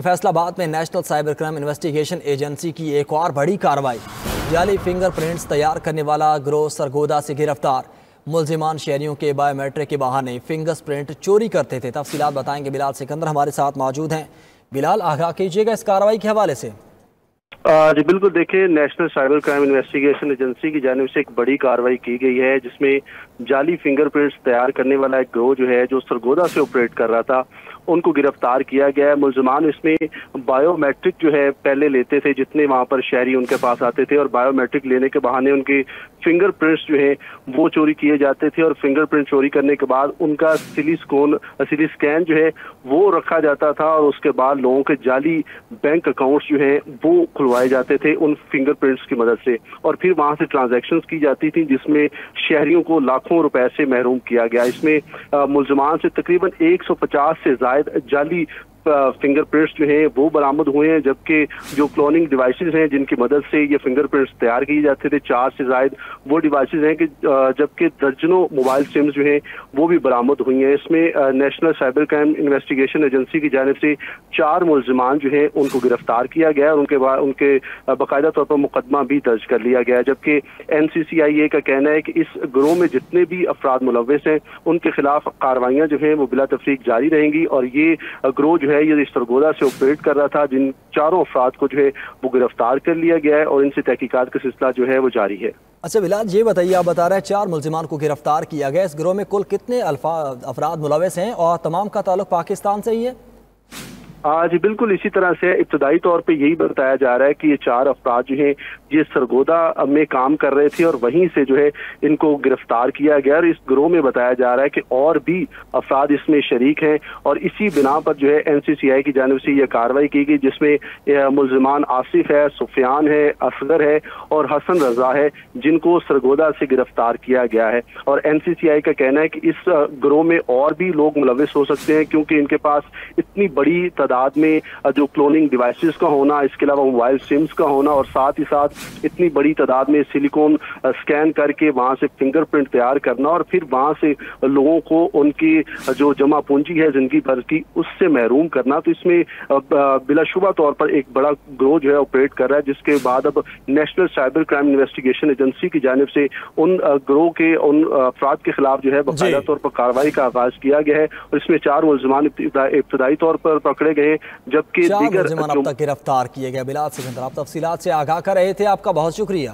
फैसलाबाद में national cyber crime investigation agency की एक और बड़ी कार्रवाई। जाली फिंगर प्रिंट्स तैयार करने वाला गिरोह सरगोदा से गिरफ्तार। मुल्जिमान शहरियों के बायोमेट्रिक के बहाने फिंगर प्रिंट चोरी करते थे। तफसीलात बताएंगे बिलाल सिकंदर हमारे साथ मौजूद हैं। बिलाल, आगाह कीजिएगा इस कार्रवाई के हवाले से। जी बिल्कुल, देखिए national cyber crime investigation agency की जानिब से एक बड़ी कार्रवाई की गई है, जिसमें जाली फिंगरप्रिंट्स तैयार करने वाला एक गिरोह जो है, जो सरगोदा से ऑपरेट कर रहा था, उनको गिरफ्तार किया गया है। मुल्जिमान इसमें बायोमेट्रिक जो है पहले लेते थे, जितने वहां पर शहरी उनके पास आते थे, और बायोमेट्रिक लेने के बहाने उनके फिंगरप्रिंट्स जो है वो चोरी किए जाते थे, और फिंगरप्रिंट चोरी करने के बाद उनका सिली स्कैन जो है वो रखा जाता था, और उसके बाद लोगों के जाली बैंक अकाउंट्स जो है वो खुलवाए जाते थे उन फिंगरप्रिंट्स की मदद से, और फिर वहां से ट्रांजैक्शंस की जाती थी, जिसमें शहरियों को लाखों रुपए से महरूम किया गया। इसमें मुल्जिमान से तकरीबन 150 से ज्यादा जाली फिंगरप्रिंट्स जो हैं वो बरामद हुए हैं, जबकि जो क्लोनिंग डिवाइसेस हैं जिनकी मदद से ये फिंगरप्रिंट्स तैयार किए जाते थे, 4 से ज्यादा वो डिवाइसेस हैं कि जबकि दर्जनों मोबाइल सिम्स जो हैं वो भी बरामद हुई हैं। इसमें national cyber crime investigation agency की जानिब से 4 मुल्जिमान जो हैं उनको गिरफ्तार किया गया है, और उनके बाकायदा तौर पर मुकदमा भी दर्ज कर लिया गया है। जबकि NCCIA का कहना है कि इस गिरोह में जितने भी अफराद मुलव्वस हैं उनके खिलाफ कार्रवाइयाँ जो हैं वो बिला तफरीक जारी रहेंगी, और ये गिरोह जो है ये सरगोदा से ऑपरेट कर रहा था। जिन 4 अफराद को जो है वो गिरफ्तार कर लिया गया है, और इनसे तहकीकात का सिलसिला जो है वो जारी है। अच्छा बिलाल, ये बताइए, आप बता रहे हैं 4 मुल्जिमान को गिरफ्तार किया गया। इस गिरोह में कुल कितने अफराद मुलव्वस हैं और तमाम का ताल्लुक पाकिस्तान से ही है? जी बिल्कुल, इसी तरह से इब्तदाई तौर पे यही बताया जा रहा है कि ये 4 अफराद जो हैं ये सरगोदा में काम कर रहे थे, और वहीं से जो है इनको गिरफ्तार किया गया। और इस गिरोह में बताया जा रहा है कि और भी अफराद इसमें शरीक हैं, और इसी बिना पर जो है NCCI की जानिब से यह कार्रवाई की गई, जिसमें मुल्जिमान आसिफ है, सुफियान है, असगर है और हसन रजा है, जिनको सरगोदा से गिरफ्तार किया गया है। और NCCI का कहना है कि इस गिरोह में और भी लोग मुलव्वस हो सकते हैं, क्योंकि इनके पास इतनी बड़ी तादाद में जो क्लोनिंग डिवाइसेस का होना, इसके अलावा मोबाइल सिम्स का होना, और साथ ही साथ इतनी बड़ी तादाद में सिलिकॉन स्कैन करके वहां से फिंगरप्रिंट तैयार करना, और फिर वहां से लोगों को उनकी जो जमा पूंजी है जिंदगी भर की उससे महरूम करना। तो इसमें बिलाशुबा तौर पर एक बड़ा गिरोह जो है ऑपरेट कर रहा है, जिसके बाद अब national cyber crime investigation agency की जानिब से उन गिरोह के उन अफराद के खिलाफ जो है बाकायदा तौर पर कार्रवाई का आगाज किया गया है, और इसमें 4 मुल्जिमान इब्तदाई तौर पर पकड़े गए, जबकि 4 मुल्जिमान अब तक गिरफ्तार किए गए। बिलाल सिकंदर, आप तफसीलात से आगाह कर रहे थे, आपका बहुत शुक्रिया।